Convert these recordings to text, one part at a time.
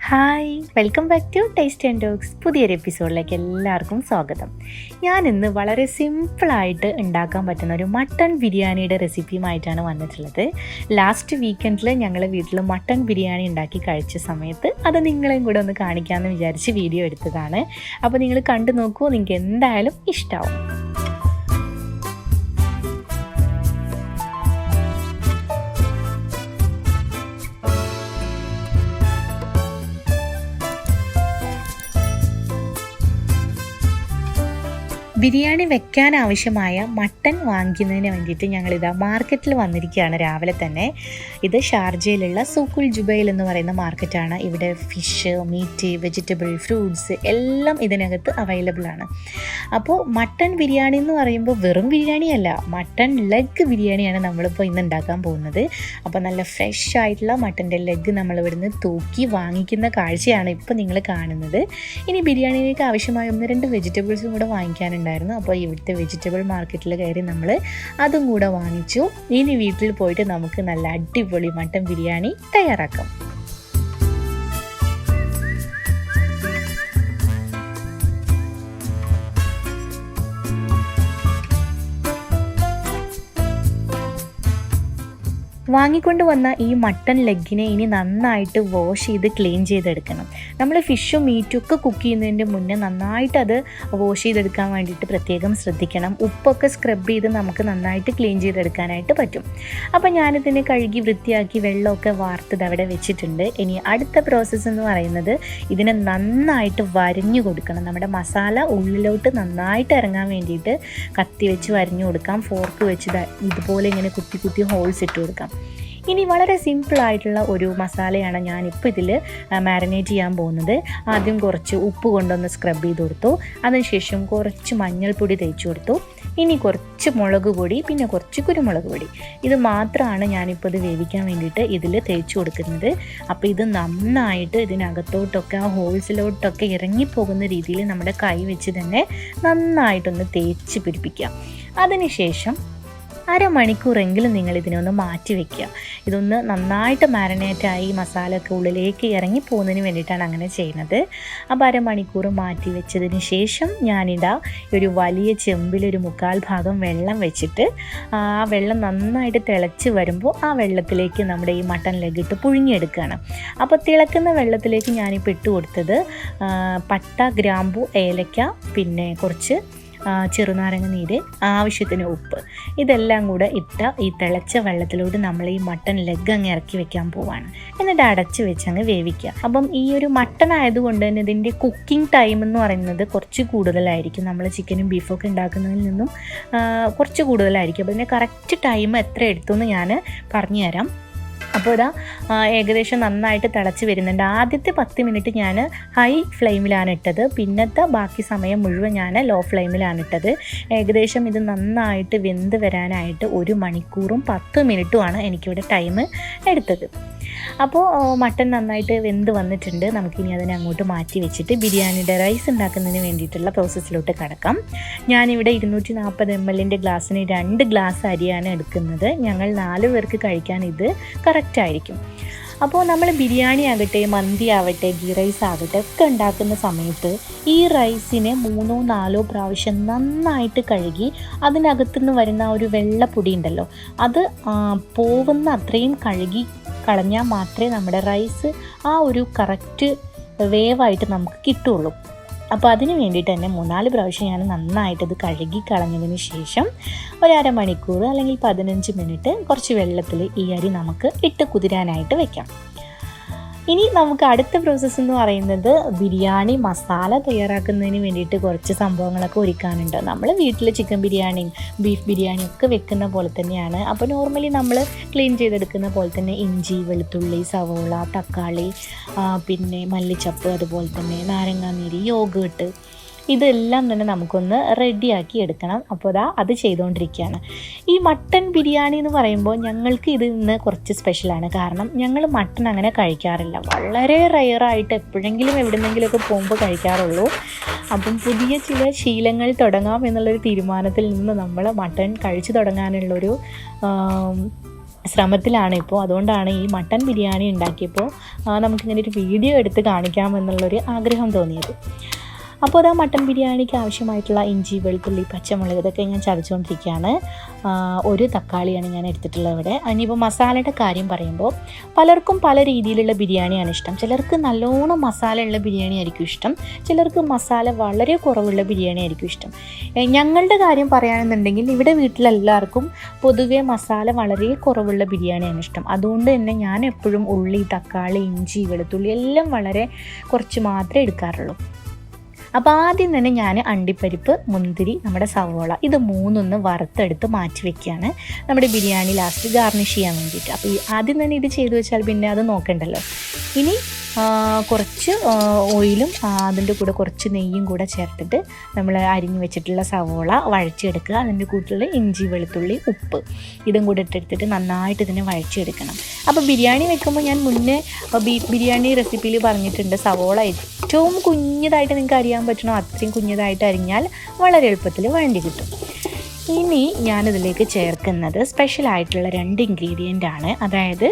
Hi, welcome back to taste and talks. പുതിയൊരു എപ്പിസോഡിലേക്ക് എല്ലാവർക്കും സ്വാഗതം. ഞാനിന്ന് വളരെ സിമ്പിളായിട്ട് ഉണ്ടാക്കാൻ പറ്റുന്ന ഒരു മട്ടൺ ബിരിയാണിയുടെ റെസിപ്പിയുമായിട്ടാണ് വന്നിട്ടുള്ളത്. ലാസ്റ്റ് വീക്കെൻഡിൽ ഞങ്ങൾ വീട്ടിൽ മട്ടൺ ബിരിയാണി ഉണ്ടാക്കി കഴിച്ച സമയത്ത് അത് നിങ്ങളെയും കൂടെ ഒന്ന് കാണിക്കാമെന്ന് വിചാരിച്ച് വീഡിയോ എടുത്തതാണ്. അപ്പോൾ നിങ്ങൾ കണ്ടു നോക്കൂ, നിങ്ങൾക്ക് എന്തായാലും ഇഷ്ടമാവും. ബിരിയാണി വെക്കാൻ ആവശ്യമായ മട്ടൺ വാങ്ങിക്കുന്നതിന് വേണ്ടിയിട്ട് ഞങ്ങളിതാ മാർക്കറ്റിൽ വന്നിരിക്കുകയാണ് രാവിലെ തന്നെ. ഇത് ഷാർജയിലുള്ള സൂക്കുൽ ജുബൈൽ എന്ന് പറയുന്ന മാർക്കറ്റാണ്. ഇവിടെ ഫിഷ്, മീറ്റ്, വെജിറ്റബിൾ, ഫ്രൂട്ട്സ് എല്ലാം ഇതിനകത്ത് അവൈലബിൾ ആണ്. അപ്പോൾ മട്ടൺ ബിരിയാണി എന്ന് പറയുമ്പോൾ വെറും ബിരിയാണിയല്ല, മട്ടൺ ലെഗ് ബിരിയാണിയാണ് നമ്മളിപ്പോൾ ഇന്ന് ഉണ്ടാക്കാൻ പോകുന്നത്. അപ്പോൾ നല്ല ഫ്രഷ് ആയിട്ടുള്ള മട്ടൻ്റെ ലെഗ് നമ്മളിവിടുന്ന് തൂക്കി വാങ്ങിക്കുന്ന കാഴ്ചയാണ് ഇപ്പോൾ നിങ്ങൾ കാണുന്നത്. ഇനി ബിരിയാണിയിലേക്ക് ആവശ്യമായ 1-2 വെജിറ്റബിൾസും കൂടെ വാങ്ങിക്കാനുണ്ടായിരുന്നു. അപ്പോൾ ഇവിടുത്തെ വെജിറ്റബിൾ മാർക്കറ്റിൽ കയറി നമ്മൾ അതും കൂടെ വാങ്ങിച്ചു. ഇനി വീട്ടിൽ പോയിട്ട് നമുക്ക് നല്ല അടിപൊളി മട്ടൻ ബിരിയാണി തയ്യാറാക്കാം. വാങ്ങിക്കൊണ്ട് വന്ന ഈ മട്ടൺ ലെഗിനെ ഇനി നന്നായിട്ട് വാഷ് ചെയ്ത് ക്ലീൻ ചെയ്തെടുക്കണം. നമ്മൾ ഫിഷും മീറ്റും ഒക്കെ കുക്ക് ചെയ്യുന്നതിൻ്റെ മുന്നേ നന്നായിട്ട് അത് വാഷ് ചെയ്തെടുക്കാൻ വേണ്ടിയിട്ട് പ്രത്യേകം ശ്രദ്ധിക്കണം. ഉപ്പൊക്കെ സ്ക്രബ് ചെയ്ത് നമുക്ക് നന്നായിട്ട് ക്ലീൻ ചെയ്തെടുക്കാനായിട്ട് പറ്റും. അപ്പോൾ ഞാനിതിനെ കഴുകി വൃത്തിയാക്കി വെള്ളമൊക്കെ വാർത്തത് അവിടെ വെച്ചിട്ടുണ്ട്. ഇനി അടുത്ത പ്രോസസ്സ് എന്ന് പറയുന്നത് ഇതിനെ നന്നായിട്ട് വരഞ്ഞു കൊടുക്കണം. നമ്മുടെ മസാല ഉള്ളിലോട്ട് നന്നായിട്ട് ഇറങ്ങാൻ വേണ്ടിയിട്ട് കത്തി വെച്ച് വരഞ്ഞു കൊടുക്കാം. ഫോർക്ക് വെച്ച് ഇതുപോലെ ഇങ്ങനെ കുത്തി കുത്തി ഹോൾസ് ഇട്ട് കൊടുക്കാം. ഇനി വളരെ സിമ്പിളായിട്ടുള്ള ഒരു മസാലയാണ് ഞാനിപ്പോൾ ഇതിൽ മാരിനേറ്റ് ചെയ്യാൻ പോകുന്നത്. ആദ്യം കുറച്ച് ഉപ്പ് കൊണ്ടൊന്ന് സ്ക്രബ് ചെയ്ത് കൊടുത്തു. അതിനുശേഷം കുറച്ച് മഞ്ഞൾപ്പൊടി തേച്ച് കൊടുത്തു. ഇനി കുറച്ച് മുളക് പൊടി, പിന്നെ കുറച്ച് കുരുമുളക് പൊടി. ഇത് മാത്രമാണ് ഞാനിപ്പോൾ ഇത് വേവിക്കാൻ വേണ്ടിയിട്ട് ഇതിൽ തേച്ച് കൊടുക്കുന്നത്. അപ്പോൾ ഇത് നന്നായിട്ട് ഇതിനകത്തോട്ടൊക്കെ ആ ഹോൾസിലോട്ടൊക്കെ ഇറങ്ങിപ്പോകുന്ന രീതിയിൽ നമ്മുടെ കൈ വെച്ച് തന്നെ നന്നായിട്ടൊന്ന് തേച്ച് പിടിപ്പിക്കാം. അതിനുശേഷം അരമണിക്കൂറെങ്കിലും നിങ്ങളിതിനൊന്ന് മാറ്റി വയ്ക്കുക. ഇതൊന്ന് നന്നായിട്ട് മാരിനേറ്റായി മസാലയൊക്കെ ഉള്ളിലേക്ക് ഇറങ്ങി പോകുന്നതിന് വേണ്ടിയിട്ടാണ് അങ്ങനെ ചെയ്യുന്നത്. അപ്പോൾ അരമണിക്കൂർ മാറ്റി വെച്ചതിന് ശേഷം ഞാനിതാ ഒരു വലിയ ചെമ്പിലൊരു 1/4 ഭാഗം വെള്ളം വെച്ചിട്ട് ആ വെള്ളം നന്നായിട്ട് തിളച്ച് വരുമ്പോൾ ആ വെള്ളത്തിലേക്ക് നമ്മുടെ ഈ മട്ടൺ ലെഗ് ഇട്ട് പുഴുങ്ങിയെടുക്കുകയാണ്. അപ്പോൾ തിളക്കുന്ന വെള്ളത്തിലേക്ക് ഞാനിപ്പോൾ ഇട്ട് കൊടുത്തത് പട്ട, ഗ്രാമ്പു, ഏലക്ക, പിന്നെ കുറച്ച് ചെറുനാരങ്ങ നീര്, ആവശ്യത്തിന് ഉപ്പ്, ഇതെല്ലാം കൂടെ ഇട്ട ഈ തിളച്ച വെള്ളത്തിലോട്ട് നമ്മൾ ഈ മട്ടൺ ലെഗ് അങ്ങ് ഇറക്കി വെക്കാൻ പോവാണ്. എന്നിട്ട് അടച്ച് വെച്ച് അങ്ങ് വേവിക്കുക. അപ്പം ഈ ഒരു മട്ടൺ ആയതുകൊണ്ട് തന്നെ ഇതിൻ്റെ കുക്കിംഗ് ടൈം എന്ന് പറയുന്നത് കുറച്ച് കൂടുതലായിരിക്കും. നമ്മൾ ചിക്കനും ബീഫൊക്കെ ഉണ്ടാക്കുന്നതിൽ നിന്നും കുറച്ച് കൂടുതലായിരിക്കും. അപ്പോൾ ഇതിൻ്റെ കറക്റ്റ് ടൈം എത്ര എടുത്തു എന്ന് ഞാൻ പറഞ്ഞു തരാം. അപ്പോൾ ഇതാ ഏകദേശം നന്നായിട്ട് തിളച്ച് വരുന്നുണ്ട്. ആദ്യത്തെ 10 മിനിറ്റ് ഞാൻ ഹൈ ഫ്ലെയിമിലാണ് ഇട്ടത്. പിന്നത്തെ ബാക്കി സമയം മുഴുവൻ ഞാൻ ലോ ഫ്ലെയിമിലാണ് ഇട്ടത്. ഏകദേശം ഇത് നന്നായിട്ട് വെന്ത് വരാനായിട്ട് 1 മണിക്കൂറും 10 മിനിറ്റുമാണ് എനിക്കിവിടെ ടൈം എടുത്തത്. അപ്പോൾ മട്ടൺ നന്നായിട്ട് വെന്ത് വന്നിട്ടുണ്ട്. നമുക്കിനി അതിനെ അങ്ങോട്ട് മാറ്റി വെച്ചിട്ട് ബിരിയാണിയുടെ റൈസ് ഉണ്ടാക്കുന്നതിന് വേണ്ടിയിട്ടുള്ള പ്രോസസ്സിലോട്ട് കിടക്കാം. ഞാനിവിടെ 240 ml ഗ്ലാസ്സിന് 2 ഗ്ലാസ് അരിയാണ് എടുക്കുന്നത്. ഞങ്ങൾ 4 പേർക്ക് കഴിക്കാൻ ഇത് കറക്റ്റായിരിക്കും. അപ്പോൾ നമ്മൾ ബിരിയാണി ആകട്ടെ, മന്തി ആവട്ടെ, ഗീ റൈസ് ആകട്ടെ ഒക്കെ ഉണ്ടാക്കുന്ന സമയത്ത് ഈ റൈസിനെ 3-4 പ്രാവശ്യം നന്നായിട്ട് കഴുകി അതിനകത്തുനിന്ന് വരുന്ന ഒരു വെള്ളപ്പൊടി ഉണ്ടല്ലോ അത് പോകുന്ന അത്രയും കഴുകി കളഞ്ഞാൽ മാത്രമേ നമ്മുടെ റൈസ് ആ ഒരു കറക്റ്റ് വേവായിട്ട് നമുക്ക് കിട്ടുള്ളൂ. അപ്പോൾ അതിന് വേണ്ടിയിട്ട് തന്നെ 3-4 പ്രാവശ്യം ഞാൻ നന്നായിട്ടത് കഴുകി കളഞ്ഞതിന് ശേഷം 1/2 മണിക്കൂർ അല്ലെങ്കിൽ 15 മിനിറ്റ് കുറച്ച് വെള്ളത്തിൽ ഈ അരി നമുക്ക് ഇട്ട് കുതിരാനായിട്ട് വെക്കാം. ഇനി നമുക്ക് അടുത്ത പ്രോസസ്സ് എന്ന് പറയുന്നത് ബിരിയാണി മസാല തയ്യാറാക്കുന്നതിന് വേണ്ടിയിട്ട് കുറച്ച് സംഭവങ്ങളൊക്കെ ഒരുക്കാനുണ്ട്. നമ്മൾ വീട്ടിൽ ചിക്കൻ ബിരിയാണിയും ബീഫ് ബിരിയാണിയും ഒക്കെ വെക്കുന്ന പോലെ തന്നെയാണ്. അപ്പോൾ നോർമലി നമ്മൾ ക്ലീൻ ചെയ്തെടുക്കുന്ന പോലെ തന്നെ ഇഞ്ചി, വെളുത്തുള്ളി, സവോള, തക്കാളി, പിന്നെ മല്ലിച്ചപ്പ്, അതുപോലെ തന്നെ നാരങ്ങാനീര്, യോഗേട്ട്, ഇതെല്ലാം തന്നെ നമുക്കൊന്ന് റെഡിയാക്കി എടുക്കണം. അപ്പോൾ അത് ചെയ്തുകൊണ്ടിരിക്കുകയാണ്. ഈ മട്ടൺ ബിരിയാണി എന്ന് പറയുമ്പോൾ ഞങ്ങൾക്ക് ഇത് ഇന്ന് കുറച്ച് സ്പെഷ്യലാണ്. കാരണം ഞങ്ങൾ മട്ടൺ അങ്ങനെ കഴിക്കാറില്ല. വളരെ റെയറായിട്ട് എപ്പോഴെങ്കിലും എവിടെന്നെങ്കിലുമൊക്കെ പോകുമ്പോൾ കഴിക്കാറുള്ളൂ. അപ്പം പുതിയ ചില ശീലങ്ങൾ തുടങ്ങാം എന്നുള്ളൊരു തീരുമാനത്തിൽ നിന്ന് നമ്മൾ മട്ടൺ കഴിച്ചു തുടങ്ങാനുള്ളൊരു ശ്രമത്തിലാണ് ഇപ്പോൾ. അതുകൊണ്ടാണ് ഈ മട്ടൻ ബിരിയാണി ഉണ്ടാക്കിയപ്പോൾ നമുക്കിങ്ങനെ ഒരു വീഡിയോ എടുത്ത് കാണിക്കാമെന്നുള്ളൊരു ആഗ്രഹം തോന്നിയത്. അപ്പോൾ അത് മട്ടൻ ബിരിയാണിക്ക് ആവശ്യമായിട്ടുള്ള ഇഞ്ചി, വെളുത്തുള്ളി, പച്ചമുളക് ഇതൊക്കെ ഞാൻ ചതച്ചുകൊണ്ടിരിക്കുകയാണ്. ഒരു തക്കാളിയാണ് ഞാൻ എടുത്തിട്ടുള്ളത് ഇവിടെ. ഇനിയിപ്പോൾ മസാലയുടെ കാര്യം പറയുമ്പോൾ പലർക്കും പല രീതിയിലുള്ള ബിരിയാണിയാണ് ഇഷ്ടം. ചിലർക്ക് നല്ലോണം മസാല ഉള്ള ബിരിയാണി ആയിരിക്കും ഇഷ്ടം, ചിലർക്ക് മസാല വളരെ കുറവുള്ള ബിരിയാണി ആയിരിക്കും ഇഷ്ടം. ഞങ്ങളുടെ കാര്യം പറയുകയാണെന്നുണ്ടെങ്കിൽ ഇവിടെ വീട്ടിലെല്ലാവർക്കും പൊതുവേ മസാല വളരെ കുറവുള്ള ബിരിയാണിയാണ് ഇഷ്ടം. അതുകൊണ്ട് തന്നെ ഞാൻ എപ്പോഴും ഉള്ളി, തക്കാളി, ഇഞ്ചി, വെളുത്തുള്ളി എല്ലാം വളരെ കുറച്ച് മാത്രമേ എടുക്കാറുള്ളൂ. അപ്പോൾ ആദ്യം തന്നെ ഞാൻ അണ്ടിപ്പരിപ്പ്, മുന്തിരി, നമ്മുടെ സവോള ഇത് മൂന്നൊന്ന് വറുത്തെടുത്ത് മാറ്റി വയ്ക്കുകയാണ് നമ്മുടെ ബിരിയാണി ലാസ്റ്റ് ഗാർണിഷ് ചെയ്യാൻ വേണ്ടിയിട്ട്. അപ്പോൾ ആദ്യം തന്നെ ഇത് ചെയ്തു വെച്ചാൽ പിന്നെ അത് നോക്കണ്ടല്ലോ. ഇനി കുറച്ച് ഓയിലും അതിൻ്റെ കൂടെ കുറച്ച് നെയ്യും കൂടെ ചേർത്തിട്ട് നമ്മൾ അരിഞ്ഞ് വെച്ചിട്ടുള്ള സവോള വഴച്ചെടുക്കുക. അതിൻ്റെ കൂട്ടിലുള്ള ഇഞ്ചി, വെളുത്തുള്ളി, ഉപ്പ് ഇതും കൂടെ ഇട്ടെടുത്തിട്ട് നന്നായിട്ട് ഇതിനെ വഴച്ചെടുക്കണം. അപ്പോൾ ബിരിയാണി വെക്കുമ്പോൾ ഞാൻ മുന്നേ ബിരിയാണി റെസിപ്പിയിൽ പറഞ്ഞിട്ടുണ്ട്, സവോള ഏറ്റവും കുഞ്ഞതായിട്ട് നിങ്ങൾക്ക് അരിയാൻ പറ്റണോ അത്രയും കുഞ്ഞതായിട്ട് അരിഞ്ഞാൽ വളരെ എളുപ്പത്തിൽ വഴണ്ടി കിട്ടും. ഇനി ഞാനിതിലേക്ക് ചേർക്കുന്നത് സ്പെഷ്യലായിട്ടുള്ള 2 ഇൻഗ്രീഡിയൻ്റ് ആണ്. അതായത്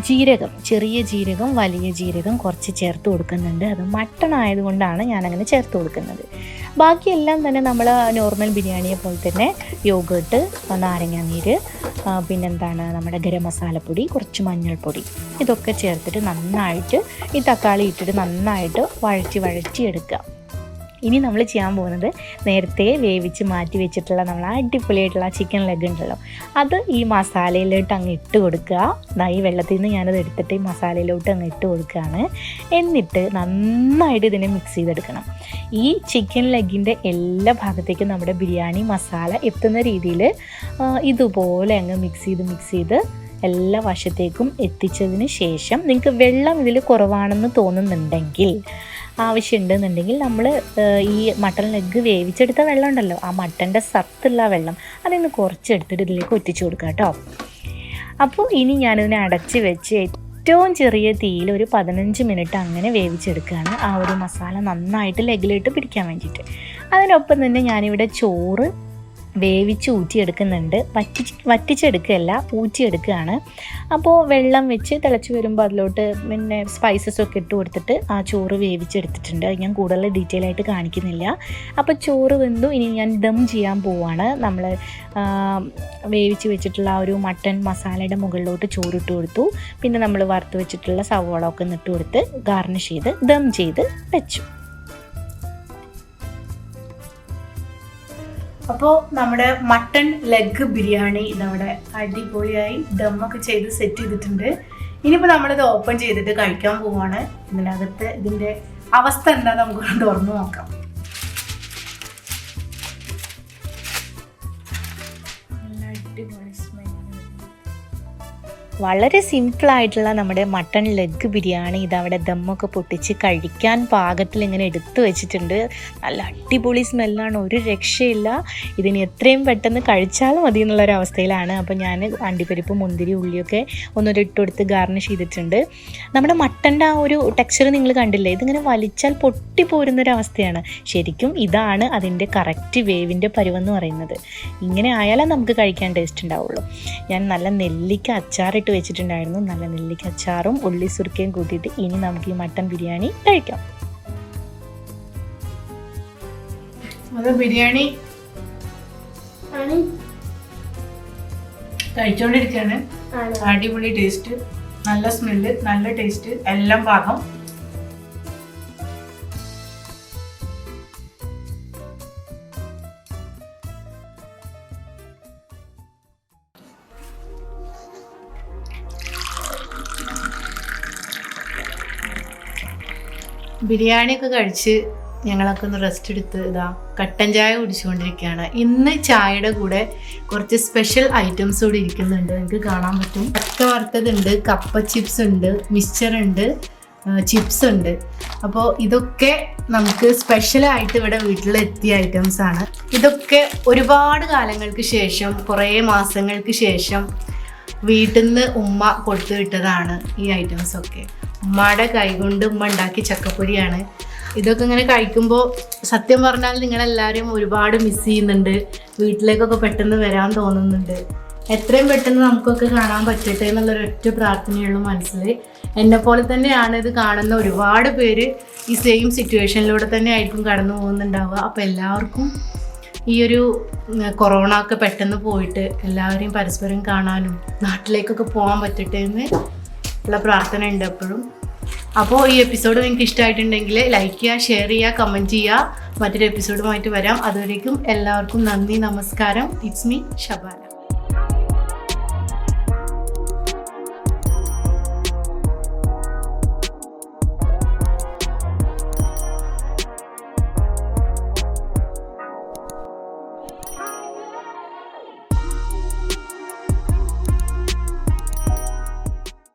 ജീരകം, ചെറിയ ജീരകം, വലിയ ജീരകം കുറച്ച് ചേർത്ത് കൊടുക്കുന്നുണ്ട്. അത് മട്ടൺ ആയതുകൊണ്ടാണ് ഞാനങ്ങനെ ചേർത്ത് കൊടുക്കുന്നത്. ബാക്കിയെല്ലാം തന്നെ നമ്മൾ നോർമൽ ബിരിയാണിയെ പോലെ തന്നെ യോഗേട്ട്, നാരങ്ങാനീര്, പിന്നെന്താണ് നമ്മുടെ ഗരം മസാലപ്പൊടി, കുറച്ച് മഞ്ഞൾപ്പൊടി ഇതൊക്കെ ചേർത്തിട്ട് നന്നായിട്ട് ഈ തക്കാളി ഇട്ടിട്ട് നന്നായിട്ട് വഴറ്റി എടുക്കുക. ഇനി നമ്മൾ ചെയ്യാൻ പോകുന്നത് നേരത്തെ വേവിച്ച് മാറ്റി വെച്ചിട്ടുള്ള നമ്മൾ അടിപൊളിയായിട്ടുള്ള ചിക്കൻ ലെഗ് ഉണ്ടല്ലോ, അത് ഈ മസാലയിലോട്ട് അങ്ങ് ഇട്ട് കൊടുക്കുക. ഈ വെള്ളത്തിൽ നിന്ന് ഞാനത് എടുത്തിട്ട് ഈ മസാലയിലോട്ട് അങ്ങ് ഇട്ട് കൊടുക്കുകയാണ്. എന്നിട്ട് നന്നായിട്ട് ഇതിനെ മിക്സ് ചെയ്തെടുക്കണം. ഈ ചിക്കൻ ലെഗിൻ്റെ എല്ലാ ഭാഗത്തേക്കും നമ്മുടെ ബിരിയാണി മസാല എത്തുന്ന രീതിയിൽ ഇതുപോലെ അങ്ങ് മിക്സ് ചെയ്ത് എല്ലാ വശത്തേക്കും എത്തിച്ചതിന് ശേഷം നിങ്ങൾക്ക് വെള്ളം ഇതിൽ കുറവാണെന്ന് തോന്നുന്നുണ്ടെങ്കിൽ, ആവശ്യമുണ്ടെന്നുണ്ടെങ്കിൽ നമ്മൾ ഈ മട്ടൺ ലെഗ് വേവിച്ചെടുത്ത വെള്ളം ഉണ്ടല്ലോ, ആ മട്ടൻ്റെ സത്തുള്ള വെള്ളം അതിന് കുറച്ചെടുത്തിട്ട് ഇതിലേക്ക് ഒറ്റിച്ചു കൊടുക്കുക കേട്ടോ. അപ്പോൾ ഇനി ഞാനിതിനെ അടച്ച് വെച്ച് ഏറ്റവും ചെറിയ തീയിൽ ഒരു 15 മിനിറ്റ് അങ്ങനെ വേവിച്ചെടുക്കുകയാണ്, ആ ഒരു മസാല നന്നായിട്ട് ലെഗിലിട്ട് പിടിക്കാൻ വേണ്ടിയിട്ട്. അതിനൊപ്പം തന്നെ ഞാനിവിടെ ചോറ് വേവിച്ച് ഊറ്റിയെടുക്കുന്നുണ്ട്. വറ്റിച്ചെടുക്കുകയല്ല, ഊറ്റിയെടുക്കുകയാണ്. അപ്പോൾ വെള്ളം വെച്ച് തിളച്ച് വരുമ്പോൾ അതിലോട്ട് പിന്നെ സ്പൈസസൊക്കെ ഇട്ട് കൊടുത്തിട്ട് ആ ചോറ് വേവിച്ചെടുത്തിട്ടുണ്ട്. അത് ഞാൻ കൂടുതൽ ഡീറ്റെയിൽ ആയിട്ട് കാണിക്കുന്നില്ല. അപ്പോൾ ചോറ് വെന്തു. ഇനി ഞാൻ ദം ചെയ്യാൻ പോവാണ്. നമ്മൾ വേവിച്ച് വെച്ചിട്ടുള്ള ആ ഒരു മട്ടൺ മസാലയുടെ മുകളിലോട്ട് ചോറിട്ട് കൊടുത്തു. പിന്നെ നമ്മൾ വറുത്ത് വെച്ചിട്ടുള്ള സവോള ഒക്കെ ഇട്ട് കൊടുത്ത് ഗാർണിഷ് ചെയ്ത് ദം ചെയ്ത് വെച്ചു. അപ്പോൾ നമ്മുടെ മട്ടൺ ലെഗ് ബിരിയാണി ഇതവിടെ അടിപൊളിയായി ദമ്മൊക്കെ ചെയ്ത് സെറ്റ് ചെയ്തിട്ടുണ്ട്. ഇനിയിപ്പോൾ നമ്മളിത് ഓപ്പൺ ചെയ്തിട്ട് കഴിക്കാൻ പോവാണ്. ഇതിനകത്ത് ഇതിൻ്റെ അവസ്ഥ എന്താ നമുക്ക് തുറന്നു നോക്കാം. നല്ല അടിപൊളി സ്മെൽ. വളരെ സിമ്പിളായിട്ടുള്ള നമ്മുടെ മട്ടൺ ലെഗ് ബിരിയാണി ഇതവിടെ ദമ്മൊക്കെ പൊട്ടിച്ച് കഴിക്കാൻ പാകത്തിൽ ഇങ്ങനെ എടുത്തു വെച്ചിട്ടുണ്ട്. നല്ല അടിപൊളി സ്മെല്ലാണ്, ഒരു രക്ഷയില്ല. ഇതിന് എത്രയും പെട്ടെന്ന് കഴിച്ചാൽ മതി എന്നുള്ളൊരവസ്ഥയിലാണ്. അപ്പോൾ ഞാൻ അണ്ടിപ്പരിപ്പ്, മുന്തിരി, ഉള്ളിയൊക്കെ ഒന്നൊരു ഇട്ട് കൊടുത്ത് ഗാർണിഷ് ചെയ്തിട്ടുണ്ട്. നമ്മുടെ മട്ടൻ്റെ ആ ഒരു ടെക്സ്ചർ നിങ്ങൾ കണ്ടില്ലേ, ഇതിങ്ങനെ വലിച്ചാൽ പൊട്ടിപ്പോരുന്നൊരവസ്ഥയാണ്. ശരിക്കും ഇതാണ് അതിൻ്റെ കറക്റ്റ് വേവിൻ്റെ പരുവെന്ന് പറയുന്നത്. ഇങ്ങനെ ആയാലേ നമുക്ക് കഴിക്കാൻ ടേസ്റ്റ് ഉണ്ടാവുള്ളൂ. ഞാൻ നല്ല നെല്ലിക്ക അച്ചാറിട്ട് വെച്ചിട്ടുണ്ടായിരുന്നു. നല്ല നെല്ലിക്ക അച്ചാറും ഉള്ളി സുർക്കയും കൂട്ടിയിട്ട് ഇനി നമുക്ക് ഈ മട്ടൻ ബിരിയാണി കഴിക്കാം. അത് ബിരിയാണി കഴിച്ചോണ്ടിരിക്കുകയാണ്. അടിപൊളി ടേസ്റ്റ്, നല്ല സ്മെല്ല്, നല്ല ടേസ്റ്റ്, എല്ലാം പാകം. ബിരിയാണിയൊക്കെ കഴിച്ച് ഞങ്ങളൊക്കെ ഒന്ന് റെസ്റ്റ് എടുത്ത് ഇതാ കട്ടൻ ചായ കുടിച്ചുകൊണ്ടിരിക്കുകയാണ്. ഇന്ന് ചായയുടെ കൂടെ കുറച്ച് സ്പെഷ്യൽ ഐറ്റംസ് കൂടി ഇരിക്കുന്നുണ്ട്, നിങ്ങൾക്ക് കാണാൻ പറ്റും. ചക്ക വറുത്തതുണ്ട്, കപ്പ ചിപ്സ് ഉണ്ട്, മിക്സ്ചർ ഉണ്ട്, ചിപ്സ് ഉണ്ട്. അപ്പോൾ ഇതൊക്കെ നമുക്ക് സ്പെഷ്യലായിട്ട് ഇവിടെ വീട്ടിലെത്തിയ ഐറ്റംസ് ആണ്. ഇതൊക്കെ ഒരുപാട് കാലങ്ങൾക്ക് ശേഷം, കുറേ മാസങ്ങൾക്ക് ശേഷം വീട്ടിൽ നിന്ന് ഉമ്മ കൊടുത്തു വിട്ടതാണ് ഈ ഐറ്റംസൊക്കെ. ഉമ്മയുടെ കൈകൊണ്ട് ഉമ്മ ഉണ്ടാക്കിയ ചക്കപ്പൊരിയാണ്. ഇതൊക്കെ ഇങ്ങനെ കഴിക്കുമ്പോൾ സത്യം പറഞ്ഞാൽ നിങ്ങളെല്ലാവരും ഒരുപാട് മിസ് ചെയ്യുന്നുണ്ട്. വീട്ടിലേക്കൊക്കെ പെട്ടെന്ന് വരാൻ തോന്നുന്നുണ്ട്. എത്രയും പെട്ടെന്ന് നമുക്കൊക്കെ കാണാൻ പറ്റട്ടെ എന്നുള്ളൊരൊറ്റ പ്രാർത്ഥനയുള്ള മനസ്സിൽ. എന്നെപ്പോലെ തന്നെയാണ് ഇത് കാണുന്ന ഒരുപാട് പേര് ഈ സെയിം സിറ്റുവേഷനിലൂടെ തന്നെ ആയിരിക്കും കടന്നു പോകുന്നുണ്ടാവുക. അപ്പോൾ എല്ലാവർക്കും ഈ ഒരു കൊറോണ ഒക്കെ പെട്ടെന്ന് പോയിട്ട് എല്ലാവരെയും പരസ്പരം കാണാനും നാട്ടിലേക്കൊക്കെ പോകാൻ പറ്റട്ടെ എന്ന് ഉള്ള പ്രാർത്ഥന ഉണ്ട് എപ്പോഴും. അപ്പോൾ ഈ എപ്പിസോഡ് നിങ്ങൾക്ക് ഇഷ്ടമായിട്ടുണ്ടെങ്കിൽ ലൈക്ക് ചെയ്യുക, ഷെയർ ചെയ്യുക, കമൻറ്റ് ചെയ്യുക. മറ്റൊരു എപ്പിസോഡുമായിട്ട് വരാം. അതുവരേക്കും എല്ലാവർക്കും നന്ദി, നമസ്കാരം. It's me Shabana.